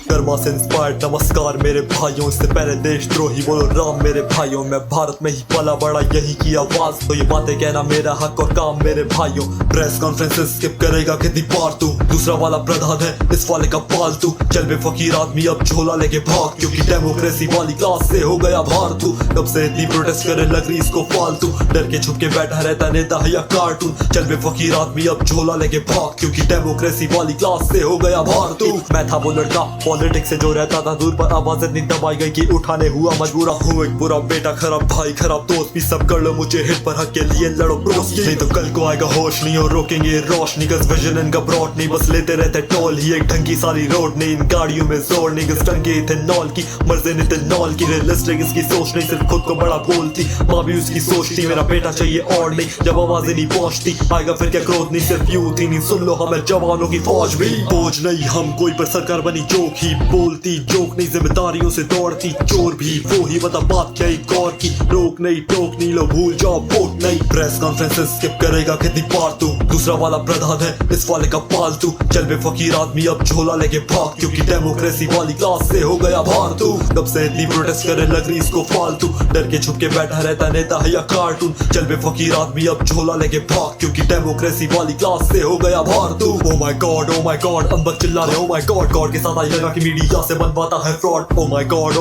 कर्मा से इंस्पायर्ड नमस्कार मेरे भाइयों, इससे पहले देशद्रोही बोलो राम मेरे भाइयों। मैं भारत में ही पला बड़ा यही की आवाज, तो ये बातें कहना मेरा हक और काम मेरे भाइयों। प्रेस कॉन्फ्रेंसेस स्किप करेगा कितनी बार तू, दूसरा वाला प्रधान है इस वाले का पालतू। चल बे फकीर आदमी अब झोला लेके भाग, क्योंकि डेमोक्रेसी वाली क्लास से हो गया भार तू। कब से इतनी प्रोटेस्ट करे लग रही इसको फालतू, डर के छुप के बैठा रहता नेता या कार्टून। चल बे फकीर आदमी अब झोला लेके भाग, क्योंकि डेमोक्रेसी वाली क्लास से हो गया भार तू। मैं था वो लड़का पॉलिटिक्स से जो रहता था दूर, पर आवाज इतनी दबाई गई कि उठाने हुआ मजबूरा। हूँ एक बुरा बेटा, खराब भाई, खराब दोस्त भी, सब कर लो मुझे हिट, पर हक के लिए लड़ो प्रोस। नहीं तो कल को आएगा होश नहीं और रोकेंगे रोशनी। गस विजन इनका ब्रॉड नहीं, बस लेते रहते टोल ही। एक ढंग की सारी रोड नहीं, इन गाड़ियों में जोर नहीं। गस टंगे इथेनॉल की मर्जी इथेनॉल की, रियलिस्टिक इसकी सोच नहीं, सिर्फ खुद को बड़ा बोलती। माँ भी उसकी सोचती मेरा बेटा चाहिए और नहीं, जब आवाजें नहीं पहुंचती आएगा फिर क्या क्रोध नहीं। सिर्फ यूथ ही नहीं, सुन लो हमें जवानों की फौज भी। बोझ नहीं हम कोई पर सरकार बनी जोक ही बोलती, जोक नहीं जिम्मेदारियों से दौड़ती। चोर भी वो ही बता बात क्या एक और की, रोक नहीं टोक नहीं लो भूल जाओ वोट नहीं। प्रेस कॉन्फ्रेंसेस स्किप करेगा कितनी बार तू, दूसरा वाला प्रधान है इस वाले का पालतू। चल बे फकीर आदमी अब झोला लेके भाग, क्योंकि डेमोक्रेसी वाली क्लास से हो गया भार तू। कब से इतनी प्रोटेस्ट करे लग रही इसको फालतू, डर के छुप के बैठा रहता नेता या कार्टून। चल बे फकीर आदमी अब झोला लेके भाग, क्योंकि डेमोक्रेसी वाली क्लास से हो गया भार तू। ओ माय गॉड अंदर चिल्ला रहे, ओ माय गॉड गॉड के साथ आई लगा कि मीडिया से बनवाता है fraud. Oh my God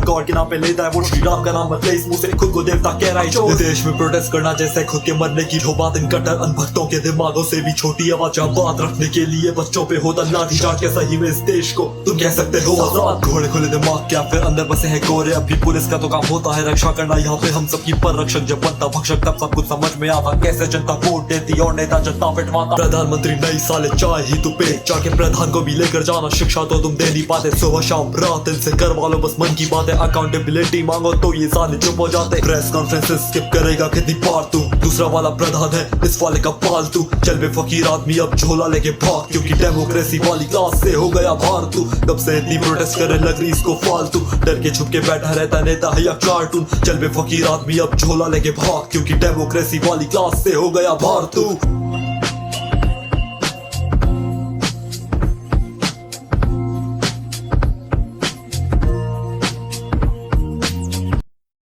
God के नाम पे लेता है वो श्री राम का नाम, मतलब इस मुंह से खुद को देवता कह रहा है। देश में प्रोटेस्ट करना जैसे खुद के मरने की हो बात, इन कट्टर अनभक्तों के दिमागों से भी छोटी आवाज बात रखने के लिए बच्चों पे होता लाठीचार्ज। क्या सही में इस देश को तुम कह सकते हो आजाद? घोड़े खुले दिमाग क्या फिर अंदर बसे है गोरे, अभी पुलिस का तो काम होता है रक्षा करना, यहाँ पे हम सबकी पर रक्षक। जब बनता भक्षक तब सब कुछ समझ में आता, कैसे जनता वोट देती और नेता जनता पिटवाता। प्रधानमंत्री नई साले चाय ही तू पे, जाके प्रधान को भी लेकर जाना, शिक्षा तो तुम दे नहीं पाते। सुबह शाम रात इनसे करवा लो बस मन की बातें, अकाउंटेबिलिटी मांगो तो ये साले चुप हो जाते। प्रेस कॉन्फ्रेंसेस स्किप करेगा कितनी बार तू, दूसरा वाला प्रधान है इस वाले का पालतू। चल बे फकीर आदमी अब झोला लेके भाग, क्योंकि डेमोक्रेसी वाली क्लास से हो गया भार तू। कब से इतनी प्रोटेस्ट करे लग रही इसको फालतू, डर के छुप के बैठा रहता नेता या कार्टून। चल बे फकीर आदमी अब झोला लेके भाग, क्योंकि डेमोक्रेसी वाली क्लास से हो गया भार तू।